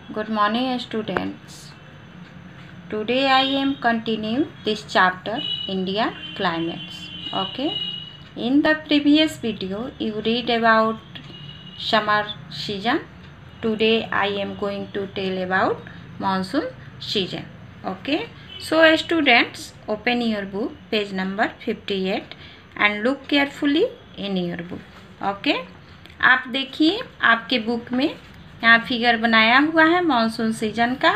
Good morning students. Today I am continue this chapter India climates. Okay. In the previous video you read about summer season. Today I am going to tell about monsoon season. Okay. So students, open your book page number 58 and look carefully in your book. Okay. आप देखिए आपके book में यहाँ figure बनाया हुआ है monsoon season का।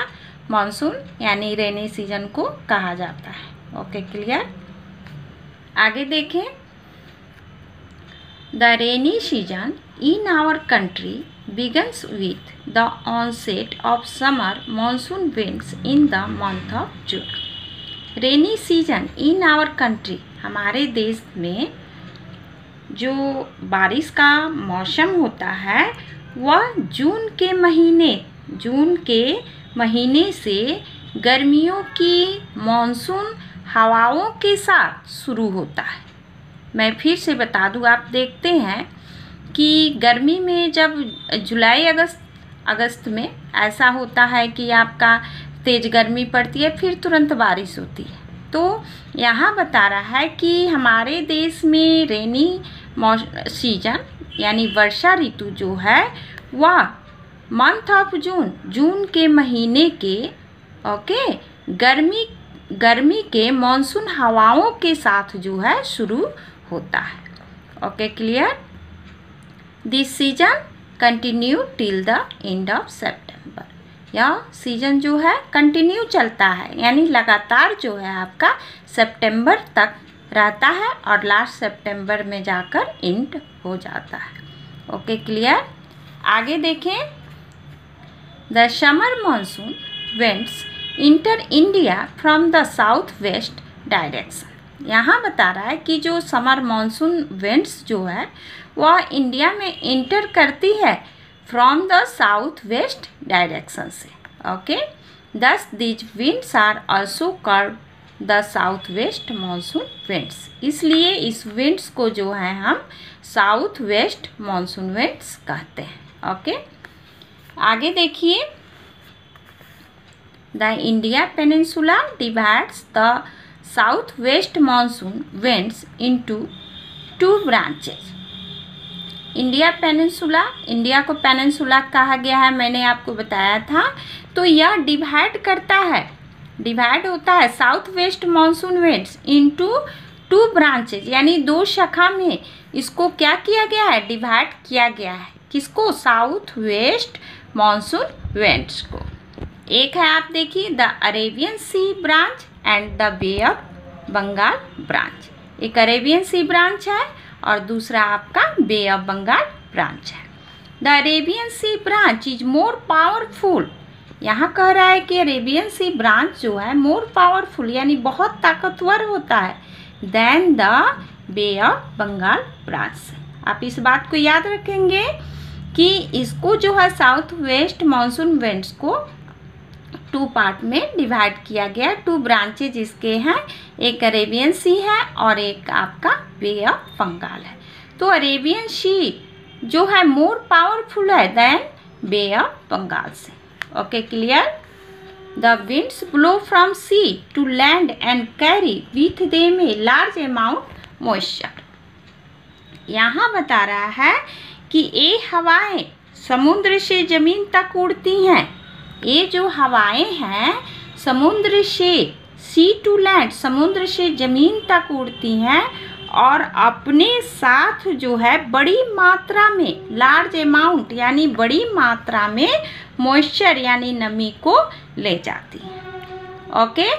Monsoon यानी रेनी सीजन को कहा जाता है। Okay, clear. आगे देखें। The rainy season in our country begins with the onset of summer monsoon winds in the month of June. Rainy season in our country, हमारे देश में जो बारिश का मौसम होता है वह जून के महीने से गर्मियों की मॉनसून हवाओं के साथ शुरू होता है। मैं फिर से बता दूं, आप देखते हैं कि गर्मी में जब जुलाई अगस्त में ऐसा होता है कि आपका तेज़ गर्मी पड़ती है, फिर तुरंत बारिश होती है। तो यहाँ बता रहा है कि हमारे देश में रेनी सीजन यानी वर्षा ऋतु जो है वह मंथ ऑफ जून के महीने के गर्मी के मॉनसून हवाओं के साथ जो है शुरू होता है। Okay, clear. This season continue till the end of सितंबर। यह सीजन जो है कंटिन्यू चलता है, यानी लगातार जो है आपका सितंबर तक रहता है और लास्ट सितंबर में जाकर एंड हो जाता है। Okay, clear. आगे देखें। The summer monsoon winds inter India from the south west direction. यहाँ बता रहा है कि जो समर मॉनसून विंड्स जो है वह इंडिया में इंटर करती है from the south west direction से। Okay, thus these winds are also called the south west monsoon winds. इसलिए इस विंड्स को जो है हम साउथ वेस्ट मॉनसून विंड्स कहते हैं। ओके, आगे देखिए। The India peninsula divides the south west monsoon winds into two branches. India peninsula, India को पेनिनसुला कहा गया है, मैंने आपको बताया था। तो यह डिवाइड होता है south west monsoon winds into two branches, यानी दो शाखा में इसको क्या किया गया है, डिवाइड किया गया है। किसको? साउथ वेस्ट मॉनसून विंड्स को। एक है, आप देखिए, the Arabian sea branch and the bay of Bengal branch. एक अरेबियन सी ब्रांच है और दूसरा आपका बे ऑफ बंगाल ब्रांच है। The Arabian sea branch is more powerful. यहाँ कह रहा है कि अरेबियन सी ब्रांच जो है मोर पावरफुल यानी बहुत ताकतवर होता है then the bay of Bengal branch. आप इस बात को याद रखेंगे कि इसको जो है साउथ वेस्ट मॉनसून विंड्स को टू पार्ट में डिवाइड किया गया। टू ब्रांचेज इसके हैं, एक अरेबियन सी है और एक आपका बे ऑफ बंगाल है। तो अरेबियन सी जो है मोर पावरफुल है देन बे ऑफ बंगाल से। Okay, clear. The winds blow from sea to land and carry with them a large amount moisture. यहाँ बता रहा है कि ये हवाएं समुद्र से जमीन तक उड़ती हैं। ये जो हवाएं हैं समुद्र से, सी टू लैंड, समुद्र से जमीन तक उड़ती हैं और अपने साथ जो है बड़ी मात्रा में, लार्ज अमाउंट यानी बड़ी मात्रा में मॉइस्चर यानी नमी को ले जाती है। ओके,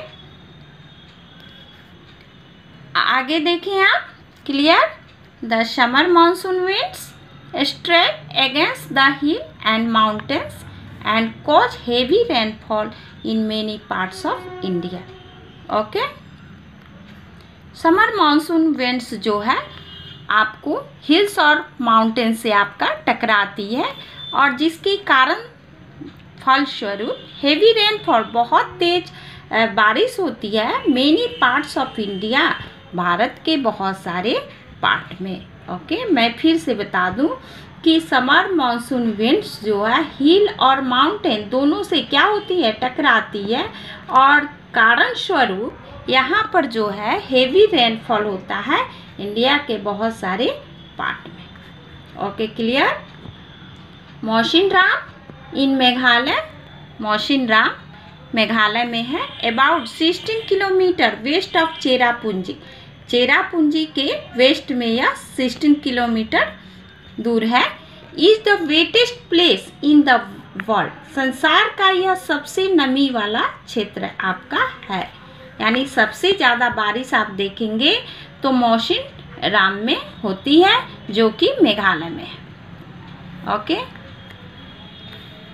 आगे देखिए आप, clear. The summer monsoon winds strike against the hill and mountains and cause heavy rainfall in many parts of India. Okay, summer monsoon winds जो है आपको हिल्स और माउंटेन से आपका टकराती है और जिसके कारण फलस्वरूप हेवी रेनफॉल, बहुत तेज बारिश होती है many parts of India, Bharat के बहुत सारे पार्ट में। ओके, मैं फिर से बता दूं कि समर मानसून विंड्स जो है हिल और माउंटेन दोनों से क्या होती है, टकराती है, और कारण स्वरूप यहाँ पर जो है हेवी रेनफॉल होता है इंडिया के बहुत सारे पार्ट में। Okay, clear. Mawsynram in Meghalaya, Mawsynram Meghalaya में है, about 16 kilometre west of Cherrapunji. Cherrapunji के वेस्ट में यह 16 किलोमीटर दूर है। Is the wettest place in the world, संसार का यह सबसे नमी वाला क्षेत्र आपका है, यानी सबसे ज़्यादा बारिश आप देखेंगे तो मौसिनराम में होती है जो कि मेघालय में है। Okay,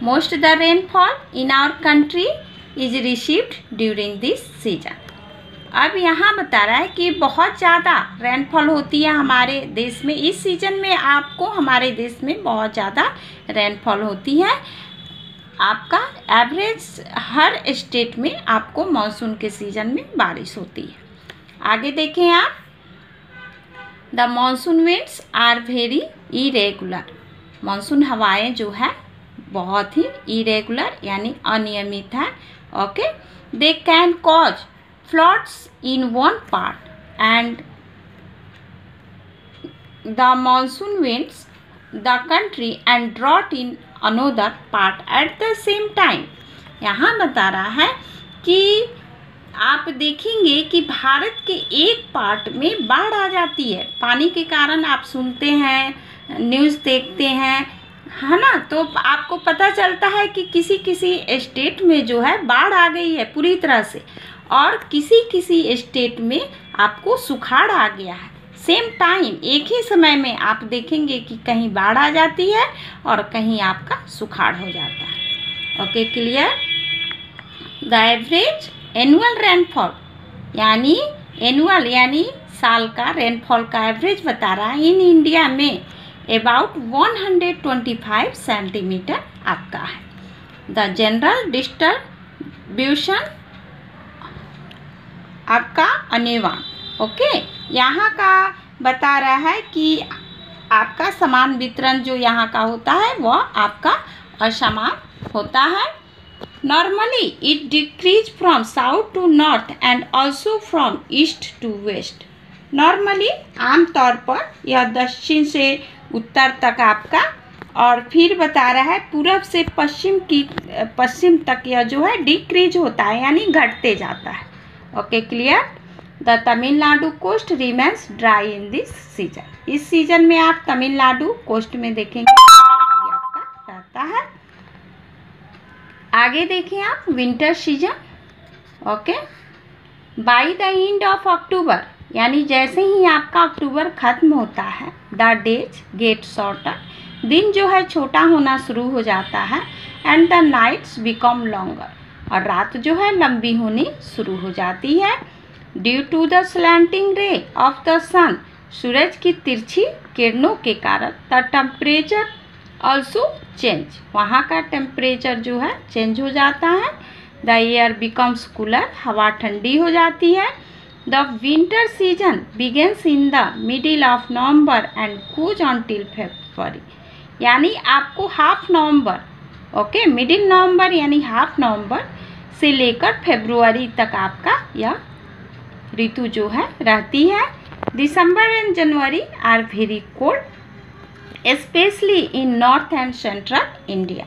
most the rainfall in our country is received during this season. अब यहाँ बता रहा है कि बहुत ज़्यादा रेनफॉल होती है हमारे देश में, इस सीजन में आपको हमारे देश में बहुत ज़्यादा रेनफॉल होती है। आपका एवरेज हर स्टेट में आपको मानसून के सीजन में बारिश होती है। आगे देखें आप, the monsoon winds are very irregular. Monsoon हवाएं जो है बहुत ही इरेगुलर यानी अनियमित है। Okay, they can cause floods in one part and the monsoon winds the country and drought in another part at the same time। यहाँ बता रहा है कि आप देखेंगे कि भारत के एक पार्ट में बाढ़ आ जाती है, पानी के कारण आप सुनते हैं, न्यूज़ देखते हैं, है ना, तो आपको पता चलता है कि किसी किसी स्टेट में जो है बाढ़ आ गई है पूरी तरह से, और किसी किसी स्टेट में आपको सुखाड़ आ गया है। सेम टाइम एक ही समय में आप देखेंगे कि कहीं बाढ़ आ जाती है और कहीं आपका सुखाड़ हो जाता है। Okay, clear. The average annual rainfall, यानी एनुअल यानी साल का रेनफॉल का एवरेज बता रहा है इन इंडिया में अबाउट 125 सेंटीमीटर आपका है। द जनरल डिस्ट्रीब्यूशन आपका अनिवार्य। ओके, यहाँ का बता रहा है कि आपका समान वितरण जो यहाँ का होता है वह आपका असमान होता है। Normally it decrease from south to north and also from east to west. Normally आमतौर पर यह दक्षिण से उत्तर तक आपका, और फिर बता रहा है पूरब से पश्चिम तक यह जो है डिक्रीज होता है यानी घटते जाता है। Okay, clear. The Tamil Nadu coast remains dry in this season. इस सीजन में आप तमिलनाडु कोस्ट में देखेंगे आपका रहता है। आगे देखें आप winter season. Okay, by the end of October, यानी जैसे ही आपका अक्टूबर खत्म होता है, द डेज गेट शॉर्टर, दिन जो है छोटा होना शुरू हो जाता है, and the nights become longer, और रात जो है लंबी होनी शुरू हो जाती है। Due to the slanting ray of the sun, सूरज की तिरछी किरणों के कारण द टेम्परेचर ऑल्सो चेंज, वहाँ का टेम्परेचर जो है चेंज हो जाता है। द एयर बिकम्स कूलर, हवा ठंडी हो जाती है। The winter season begins in the middle of November and goes until February, यानी आपको हाफ नवंबर, ओके, मिडिल नवंबर यानी हाफ नवंबर से लेकर फरवरी तक आपका यह ऋतु जो है रहती है। December and January are very cold especially in north and central India.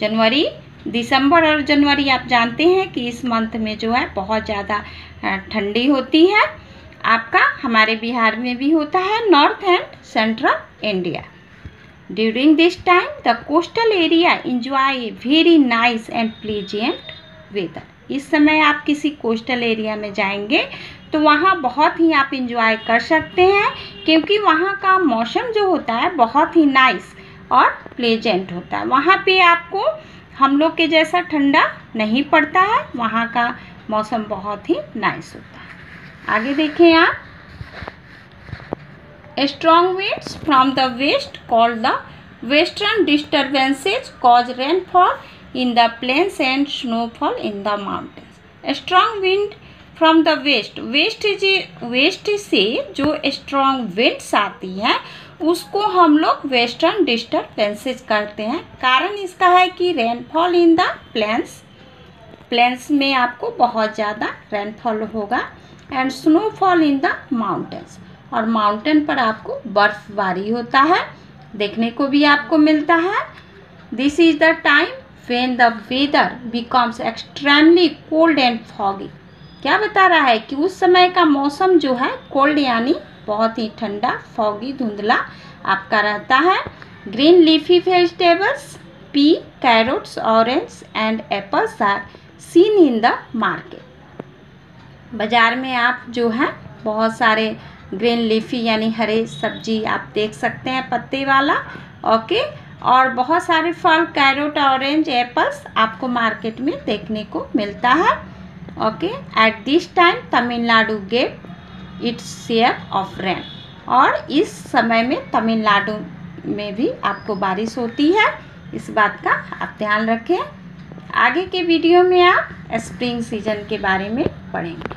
जनवरी, दिसंबर और जनवरी आप जानते हैं कि इस मंथ में जो है बहुत ज़्यादा ठंडी होती है। आपका हमारे बिहार में भी होता है, north and central India. During this time the coastal area enjoy very nice and pleasant weather. इस समय आप किसी कोस्टल एरिया में जाएंगे तो वहाँ बहुत ही आप इंजॉय कर सकते हैं, क्योंकि वहाँ का मौसम जो होता है बहुत ही नाइस और प्लेजेंट होता है। वहाँ पे आपको हम लोग के जैसा ठंडा नहीं पड़ता है, वहाँ का मौसम बहुत ही नाइस होता है। आगे देखें आप, strong winds from the west called the western disturbances cause rainfall in the plains and snowfall in the mountains. Strong wind from the west, west से जो strong winds आती हैं उसको हम लोग वेस्टर्न डिस्टर्बेंसेस करते हैं। कारण इसका है कि रेनफॉल इन द प्लेन्स में आपको बहुत ज़्यादा रेनफॉल होगा and snowfall in the mountains, और माउंटेन पर आपको बर्फबारी होता है, देखने को भी आपको मिलता है। This is the time when the weather becomes extremely cold and foggy. क्या बता रहा है कि उस समय का मौसम जो है कोल्ड यानी बहुत ही ठंडा, फॉगी धुंधला आपका रहता है। Green leafy vegetables, pea, carrots, orange and apples are seen in the market. बाज़ार में आप जो है बहुत सारे ग्रीन लीफी यानी हरे सब्जी आप देख सकते हैं, पत्ते वाला, ओके। और बहुत सारे फल, कैरोट, ऑरेंज, एप्पल्स आपको मार्केट में देखने को मिलता है, okay. At this time Tamil Nadu get its share of rain, और इस समय में तमिलनाडु में भी आपको बारिश होती है, इस बात का आप ध्यान रखें। आगे के वीडियो में आप स्प्रिंग सीजन के बारे में पढ़ेंगे।